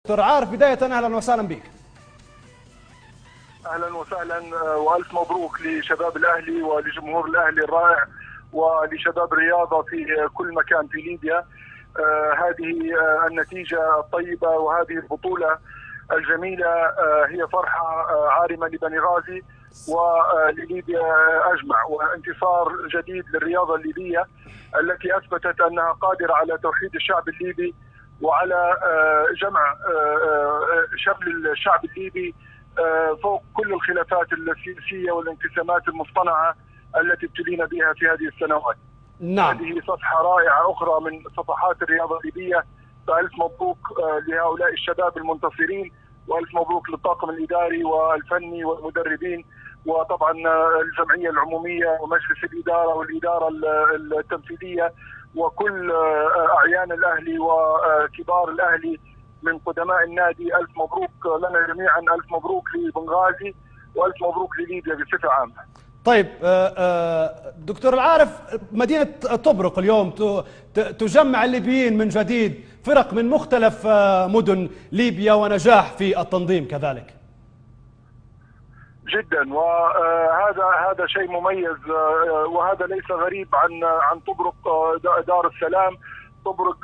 دكتور عارف، بداية أهلا وسهلا بك. اهلا وسهلا والف مبروك لشباب الاهلي ولجمهور الاهلي الرائع ولشباب الرياضه في كل مكان في ليبيا. هذه النتيجه الطيبه وهذه البطوله الجميله هي فرحه عارمه لبني غازي ولليبيا اجمع، وانتصار جديد للرياضه الليبيه التي اثبتت انها قادره على توحيد الشعب الليبي وعلى جمع شمل الشعب الليبي فوق كل الخلافات السياسية والانقسامات المصطنعة التي ابتلينا بها في هذه السنوات. نعم. هذه صفحة رائعة أخرى من صفحات الرياضة الليبية، فألف مبروك لهؤلاء الشباب المنتصرين، وألف مبروك للطاقم الإداري والفني والمدربين، وطبعا الجمعية العمومية ومجلس الإدارة والإدارة التنفيذية وكل أعيان الأهلي وكبار الأهلي من قدماء النادي. ألف مبروك لنا جميعا، ألف مبروك لبنغازي وألف مبروك لليبيا بصفة عامة. طيب دكتور العارف، مدينة طبرق اليوم تجمع الليبيين من جديد، فرق من مختلف مدن ليبيا، ونجاح في التنظيم كذلك. جدا، وهذا شيء مميز، وهذا ليس غريب عن طبرق دار السلام. طبرق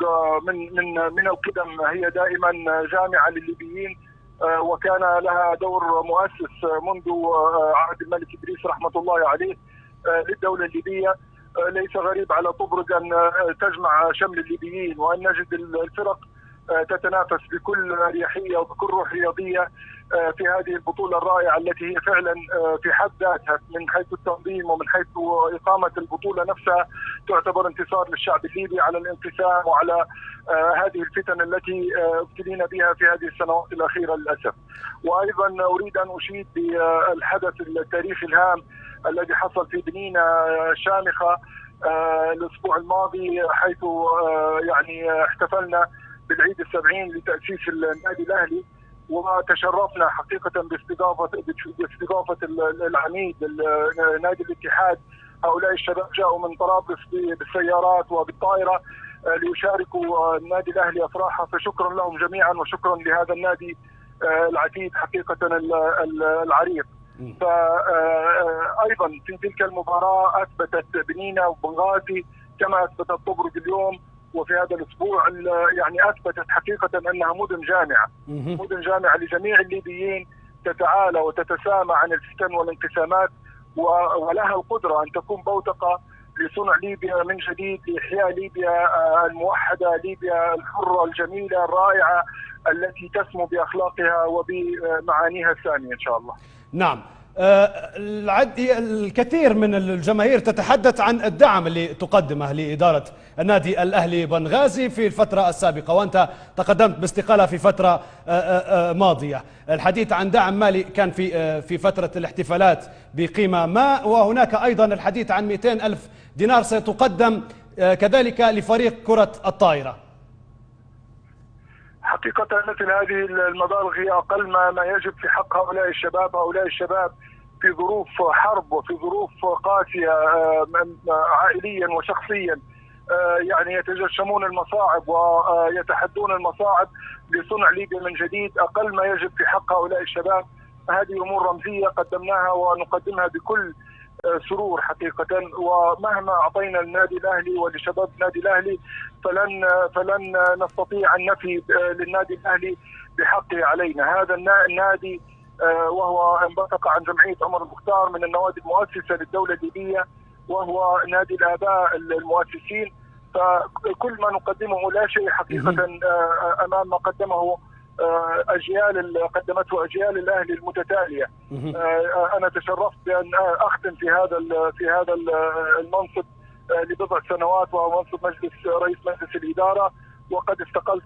من القدم هي دائما جامعة للليبيين، وكان لها دور مؤسس منذ عهد الملك إدريس رحمة الله عليه للدولة الليبية. ليس غريب على طبرق أن تجمع شمل الليبيين وأن نجد الفرق تتنافس بكل اريحيه وبكل روح رياضيه في هذه البطوله الرائعه التي هي فعلا في حد ذاتها من حيث التنظيم ومن حيث اقامه البطوله نفسها تعتبر انتصار للشعب الليبي على الانقسام وعلى هذه الفتن التي ابتلينا بها في هذه السنوات الاخيره للاسف. وايضا اريد ان اشيد بالحدث التاريخي الهام الذي حصل في بنينة شامخه الاسبوع الماضي، حيث يعني احتفلنا بالعيد السبعين لتأسيس النادي الأهلي، وتشرفنا حقيقة باستضافة العميد نادي الاتحاد. هؤلاء الشباب جاءوا من طرابلس بالسيارات وبالطائرة ليشاركوا النادي الأهلي أفراحه، فشكرا لهم جميعا وشكرا لهذا النادي العتيد حقيقة العريق. فأيضا في تلك المباراة أثبتت بنينة وبنغازي كما أثبتت طبرق اليوم وفي هذا الاسبوع يعني اثبتت حقيقه انها مدن جامعه، مدن جامعه لجميع الليبيين تتعالى وتتسامى عن الفتن والانقسامات، ولها القدره ان تكون بوتقه لصنع ليبيا من جديد، لاحياء ليبيا الموحده، ليبيا الحره الجميله الرائعه التي تسمو باخلاقها وبمعانيها الساميه ان شاء الله. نعم. الكثير من الجماهير تتحدث عن الدعم اللي تقدمه لإدارة النادي الأهلي بنغازي في الفترة السابقة، وأنت تقدمت باستقالة في فترة ماضية. الحديث عن دعم مالي كان في فترة الاحتفالات بقيمة ما، وهناك أيضا الحديث عن 200 ألف دينار سيتقدم كذلك لفريق كرة الطائرة. حقيقة مثل هذه المبالغ هي أقل ما يجب في حق هؤلاء الشباب. هؤلاء الشباب في ظروف حرب وفي ظروف قاسية عائليا وشخصيا، يعني يتجشمون المصاعب ويتحدون المصاعب لصنع ليبيا من جديد. أقل ما يجب في حق هؤلاء الشباب هذه أمور رمزية قدمناها ونقدمها بكل سرور حقيقة، ومهما أعطينا النادي الأهلي ولشباب النادي الأهلي فلن نستطيع أن نفي للنادي الأهلي بحقه علينا. هذا النادي وهو انبثق عن جمعية عمر المختار من النوادي المؤسسة للدولة الليبية، وهو نادي الآباء المؤسسين، فكل ما نقدمه لا شيء حقيقة أمام ما قدمه قدمته أجيال الأهلي المتتالية. أنا تشرفت بأن أختم في هذا المنصب لبضع سنوات، وهو منصب رئيس مجلس الإدارة، وقد استقلت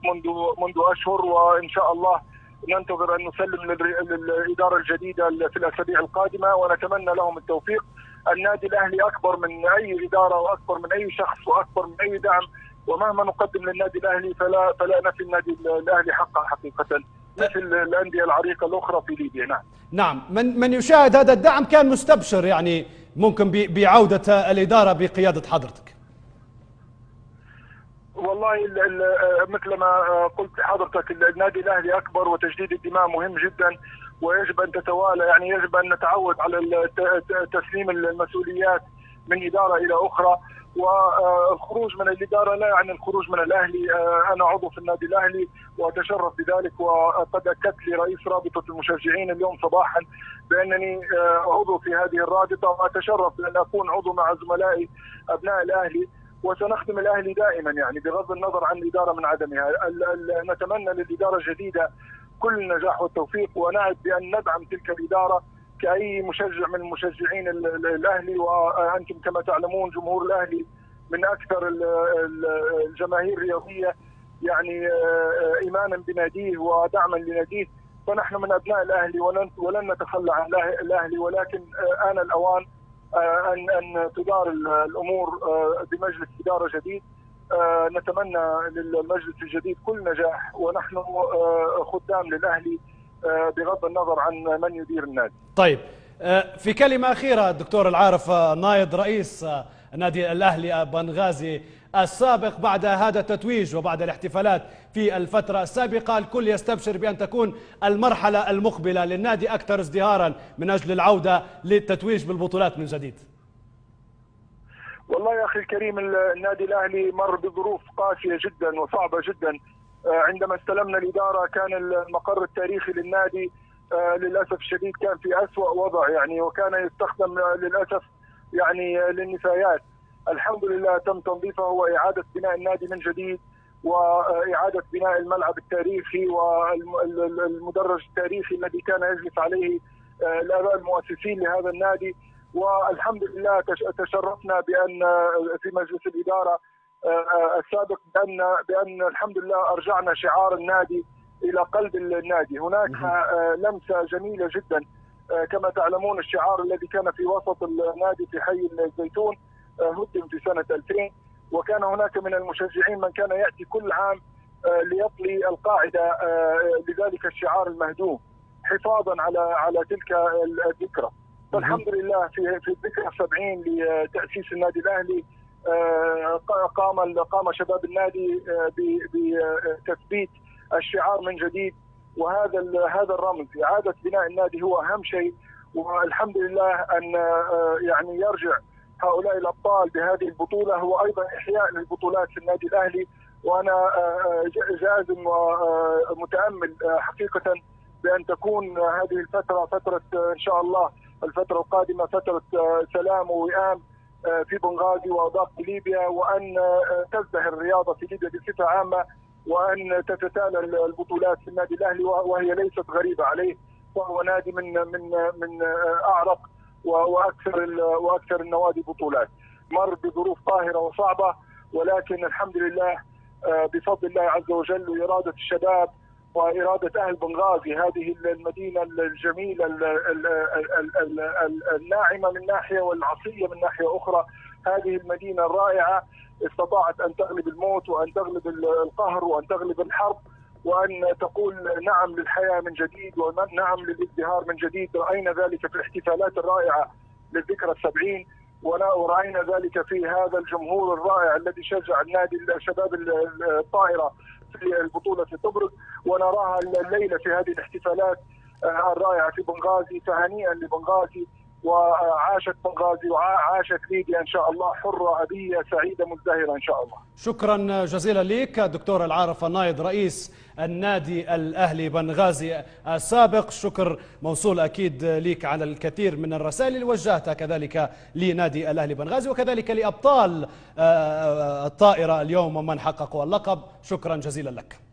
منذ أشهر، وإن شاء الله ننتظر أن نسلم للإدارة الجديدة في الأسابيع القادمة، ونتمنى لهم التوفيق. النادي الأهلي أكبر من أي إدارة وأكبر من أي شخص وأكبر من أي دعم، ومهما نقدم للنادي الأهلي فلا نفي النادي الأهلي حقه حقيقة مثل الأندية العريقة الأخرى في ليبيا. نعم. من يشاهد هذا الدعم كان مستبشر يعني ممكن بعودة الإدارة بقيادة حضرتك. والله مثل ما قلت لحضرتك، النادي الاهلي اكبر وتجديد الدماء مهم جدا، ويجب ان تتوالى، يعني يجب ان نتعود على تسليم المسؤوليات من اداره الى اخرى، والخروج من الاداره لا يعني الخروج من الاهلي. انا عضو في النادي الاهلي واتشرف بذلك، وقد اكدت لي رئيس رابطه المشجعين اليوم صباحا بانني عضو في هذه الرابطه، واتشرف بان اكون عضو مع زملائي ابناء الاهلي، وسنخدم الاهلي دائما، يعني بغض النظر عن الاداره من عدمها. نتمنى للاداره الجديده كل النجاح والتوفيق، ونعد بان ندعم تلك الاداره كأي مشجع من مشجعين الأهلي. وأنتم كما تعلمون جمهور الأهلي من أكثر الجماهير الرياضية، يعني إيمانا بناديه ودعما لناديه، فنحن من أبناء الأهلي ولن نتخلى عن الأهلي، ولكن آن الأوان أن تدار الأمور بمجلس إدارة جديد. نتمنى للمجلس الجديد كل نجاح، ونحن خدام للأهلي بغض النظر عن من يدير النادي. طيب، في كلمة أخيرة دكتور العارف نايض رئيس نادي الأهلي بنغازي السابق، بعد هذا التتويج وبعد الاحتفالات في الفترة السابقة، الكل يستبشر بأن تكون المرحلة المقبلة للنادي أكثر ازدهارا من أجل العودة للتتويج بالبطولات من جديد. والله يا أخي الكريم، النادي الأهلي مر بظروف قاسية جدا وصعبة جدا. عندما استلمنا الإدارة كان المقر التاريخي للنادي للأسف الشديد كان في أسوأ وضع، يعني وكان يستخدم للأسف يعني للنفايات. الحمد لله تم تنظيفه وإعادة بناء النادي من جديد، وإعادة بناء الملعب التاريخي والمدرج التاريخي الذي كان يجلس عليه الآباء المؤسسين لهذا النادي. والحمد لله تشرفنا بأن في مجلس الإدارة السابق بأن الحمد لله أرجعنا شعار النادي إلى قلب النادي. هناك لمسة جميلة جدا، كما تعلمون الشعار الذي كان في وسط النادي في حي الزيتون هدم في سنة 2000، وكان هناك من المشجعين من كان يأتي كل عام ليطلي القاعدة لذلك الشعار المهدوم حفاظا على تلك الذكرى. فالحمد لله في الذكرى 70 لتأسيس النادي الأهلي قام شباب النادي بتثبيت الشعار من جديد، وهذا الرمز إعادة بناء النادي هو أهم شيء. والحمد لله أن يعني يرجع هؤلاء الأبطال بهذه البطولة هو أيضا إحياء للبطولات في النادي الأهلي. وأنا جازم ومتأمل حقيقة بأن تكون هذه الفترة فترة إن شاء الله الفترة القادمة فترة سلام ووئام في بنغازي وضغط ليبيا، وأن تزدهر الرياضة في ليبيا بصفة عامة، وأن تتتالى البطولات في النادي الأهلي، وهي ليست غريبة عليه، وهو نادي من أعرق وأكثر النوادي بطولات. مر بظروف قاهرة وصعبة، ولكن الحمد لله بفضل الله عز وجل وإرادة الشباب وإرادة أهل بنغازي، هذه المدينة الجميلة الناعمة من ناحية والعصية من ناحية أخرى، هذه المدينة الرائعة استطاعت أن تغلب الموت وأن تغلب القهر وأن تغلب الحرب، وأن تقول نعم للحياة من جديد ونعم للازدهار من جديد. رأينا ذلك في الاحتفالات الرائعة للذكرى 70، ورأينا ذلك في هذا الجمهور الرائع الذي شجع النادي شباب الطائرة في البطولة في طبرق، ونراها الليلة في هذه الاحتفالات الرائعة في بنغازي. فهنيئا لبنغازي، وعاشت بنغازي وعاشت ليبيا إن شاء الله حرة أبية سعيدة مزدهرة إن شاء الله. شكرا جزيلا لك دكتور العارف النايض رئيس النادي الأهلي بنغازي السابق. شكر موصول أكيد لك على الكثير من الرسائل اللي وجهتها كذلك لنادي الأهلي بنغازي، وكذلك لأبطال الطائرة اليوم ومن حققوا اللقب. شكرا جزيلا لك.